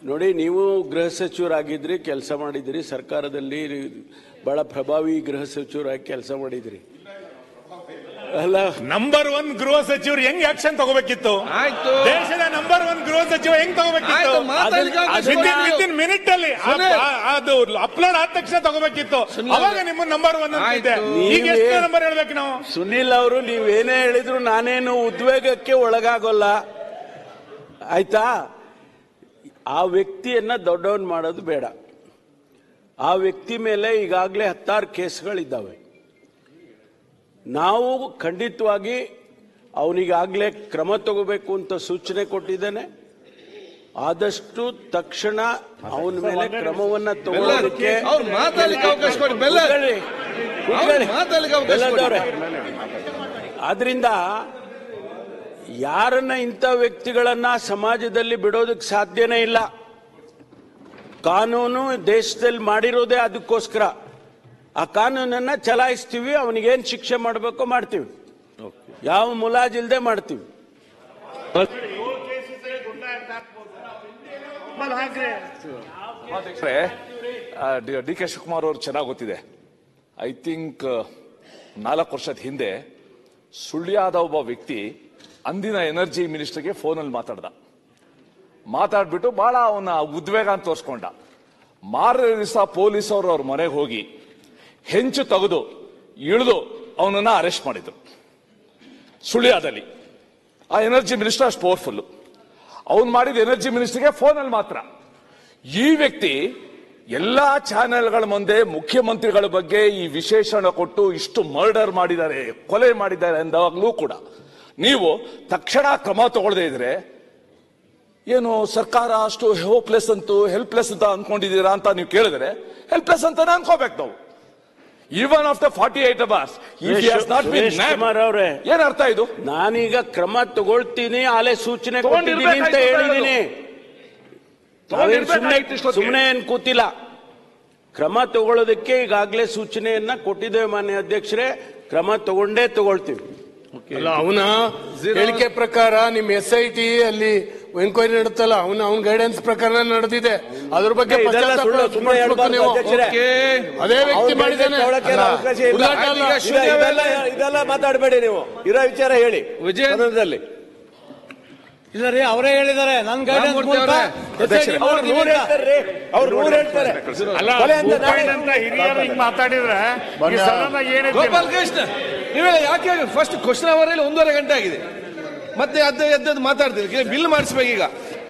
ನೋಡಿ, ನೀವು ಗೃಹ ಸಚಿವರಾಗಿದ್ರಿ, ಕೆಲಸ ಮಾಡಿದ್ರಿ, ಸರ್ಕಾರದಲ್ಲಿ ಬಹಳ ಪ್ರಭಾವಿ ಗೃಹ ಸಚಿವರಾಗಿ ಕೆಲಸ ಮಾಡಿದ್ರಿ. ಅಲ್ಲ, ನಂಬರ್ 1 ಗೃಹ ಸಚಿವರು ಹೆಂಗ್ ಆಕ್ಷನ್ ತಗೋಬೇಕಿತ್ತು? ದೇಶದ ನಂಬರ್ 1 ಗೃಹ ಸಚಿವ ಹೆಂಗ್ ತಗೋಬೇಕಿತ್ತು? ವಿತಿನ್ ಮಿನಿಟ್ ಅಲ್ಲಿ ಅದು ಅಪ್ಲೋಡ್ ಆದ ತಕ್ಷಣ ತಗೋಬೇಕಿತ್ತು. ಅವಾಗ ನಿಮ್ಮ ನಂಬರ್ 1 ಅಂತಿದೆ. ಈಗ ಎಷ್ಟು ನಂಬರ್ ಹೇಳ್ಬೇಕು ನಾವು? ಸುನಿಲ್ ಅವರು, ನೀವೇನೇ ಹೇಳಿದ್ರು ನಾನೇನು ಉದ್ವೇಗಕ್ಕೆ ಒಳಗಾಗೋಲ್ಲ, ಆಯ್ತಾ? ಆ ವ್ಯಕ್ತಿಯನ್ನ ದೊಡ್ಡವನ್ ಮಾಡೋದು ಬೇಡ. ಆ ವ್ಯಕ್ತಿ ಮೇಲೆ ಈಗಾಗಲೇ 16 ಕೇಸ್ಗಳಿದ್ದಾವೆ. ನಾವು ಖಂಡಿತವಾಗಿ ಅವನಿಗಾಗಲೇ ಕ್ರಮ ತಗೋಬೇಕು ಅಂತ ಸೂಚನೆ ಕೊಟ್ಟಿದ್ದೇನೆ. ಆದಷ್ಟು ತಕ್ಷಣ ಅವನ ಮೇಲೆ ಕ್ರಮವನ್ನ ತಗೊಳ್ಳೋದಕ್ಕೆ ಆದ್ರಿಂದ ಯಾರನ್ನ ಇಂಥ ವ್ಯಕ್ತಿಗಳನ್ನ ಸಮಾಜದಲ್ಲಿ ಬಿಡೋದಕ್ಕೆ ಸಾಧ್ಯನೇ ಇಲ್ಲ. ಕಾನೂನು ದೇಶದಲ್ಲಿ ಮಾಡಿರೋದೇ ಅದಕ್ಕೋಸ್ಕರ. ಆ ಕಾನೂನನ್ನ ಚಲಾಯಿಸ್ತೀವಿ, ಅವನಿಗೇನ್ ಶಿಕ್ಷೆ ಮಾಡಬೇಕೋ ಮಾಡ್ತೀವಿ, ಯಾವ ಮುಲಾಜಿಲ್ದೆ ಮಾಡ್ತೀವಿ. ಡಿ ಕೆ ಶಿವಕುಮಾರ್ ಅವರು ಚೆನ್ನಾಗಿ ಗೊತ್ತಿದೆ. ಐ ಥಿಂಕ್ 4 ವರ್ಷದ ಹಿಂದೆ ಸುಳ್ಯದ ಒಬ್ಬ ವ್ಯಕ್ತಿ ಅಂದಿನ ಎನರ್ಜಿ ಮಿನಿಸ್ಟರ್ಗೆ ಫೋನಲ್ಲಿ ಮಾತಾಡ್ಬಿಟ್ಟು ಬಹಳ ಅವನ ಉದ್ವೇಗ ಅಂತ ತೋರಿಸ್ಕೊಂಡ. ಮಾರನೇ ದಿವಸ ಪೊಲೀಸ್ ಅವರು ಅವ್ರ ಮನೆಗೆ ಹೋಗಿ ಹೆಂಚು ತೆಗೆದು ಇಳಿದು ಅವನನ್ನ ಅರೆಸ್ಟ್ ಮಾಡಿದ್ರು ಸುಳ್ಯದಲ್ಲಿ. ಆ ಎನರ್ಜಿ ಮಿನಿಸ್ಟರ್ ಅಷ್ಟು ಪವರ್ಫುಲ್. ಅವನು ಮಾಡಿದ ಎನರ್ಜಿ ಮಿನಿಸ್ಟರ್ಗೆ ಫೋನಲ್ಲಿ ಮಾತ್ರ. ಈ ವ್ಯಕ್ತಿ ಎಲ್ಲಾ ಚಾನೆಲ್ಗಳ ಮುಂದೆ ಮುಖ್ಯಮಂತ್ರಿಗಳ ಬಗ್ಗೆ ಈ ವಿಶೇಷಣ ಕೊಟ್ಟು ಇಷ್ಟು ಮರ್ಡರ್ ಮಾಡಿದ್ದಾರೆ, ಕೊಲೆ ಮಾಡಿದ್ದಾರೆ ಅಂದಾಗಲೂ ಕೂಡ ನೀವು ತಕ್ಷಣ ಕ್ರಮ ತಗೊಳ್ಳದೇ ಇದ್ರೆ ಏನು ಸರ್ಕಾರ ಅಷ್ಟು ಹೋಪ್ಲೆಸ್ ಅಂತೂ ಹೆಲ್ಪ್ಲೆಸ್ ಅಂತ ಅನ್ಕೊಂಡಿದ್ದೀರಾ ಅಂತ ನೀವು ಕೇಳಿದ್ರೆ ಹೆಲ್ಪ್ಲೆಸ್ ಅಂತಾನೆ ಅನ್ಕೋಬೇಕು ನಾವು. ಈವನ್ ಆಫ್ಟರ್ 48 hours ಏನ್ ಅರ್ಥ ಇದು? ನಾನೀಗ ಕ್ರಮ ತಗೊಳ್ತೀನಿ, ಆಲೆ ಸೂಚನೆ ಕೊಟ್ಟಿದ್ದೀನಿ ಅಂತ ಹೇಳಿದ್ದೀನಿ. ಸುಮ್ಮನೆ ಏನ್ ಕೂತಿಲ್ಲ. ಕ್ರಮ ತಗೊಳ್ಳೋದಕ್ಕೆ ಈಗಾಗಲೇ ಸೂಚನೆಯನ್ನ ಕೊಟ್ಟಿದ್ದೇವೆ ಮಾನ್ಯ ಅಧ್ಯಕ್ಷರೇ. ಕ್ರಮ ತಗೊಂಡೇ ತಗೊಳ್ತೀವಿ. ಅಲ್ಲ, ಅವನ ಹೇಳಿಕೆ ಪ್ರಕಾರ ನಿಮ್ SIT ಅಲ್ಲಿ ಎನ್ಕ್ವೈರಿ ನಡೆಯುತ್ತಲ್ಲ, ಅವನ ಗೈಡೆನ್ಸ್ ಪ್ರಕಾರ ನಡೆದಿದೆ. ಅದ್ರ ಬಗ್ಗೆ ಅದೇ ವ್ಯಕ್ತಿ ಮಾಡಿದ್ದೇನೆ. ಇದೆಲ್ಲ ಮಾತಾಡಬೇಡಿ ನೀವು. ಇರೋ ವಿಚಾರ ಹೇಳಿ. ವಿಜಯನಗರದಲ್ಲಿ ಇಲ್ಲ ರೀ, ಅವರೇ ಹೇಳಿದ್ದಾರೆ. ನನ್ ಗೈಡೆನ್ಸ್ ಹಿರಿಯರು ಹಿಂಗ್ ಮಾತಾಡಿದ್ರೆ ಗೋಪಾಲ್ ಕೃಷ್ಣ ನೀವೆಲ್ಲ ಯಾಕೆ ಫಸ್ಟ್ ಕ್ವಶನ್ ಅವರಲ್ಲಿ 1.5 ಗಂಟೆ ಆಗಿದೆ, ಮತ್ತೆ ಎದ್ದು ಮಾತಾಡ್ತೀರಿ. ಬಿಲ್ ಮಾಡಿಸ್ಬೇಕು ಈಗ.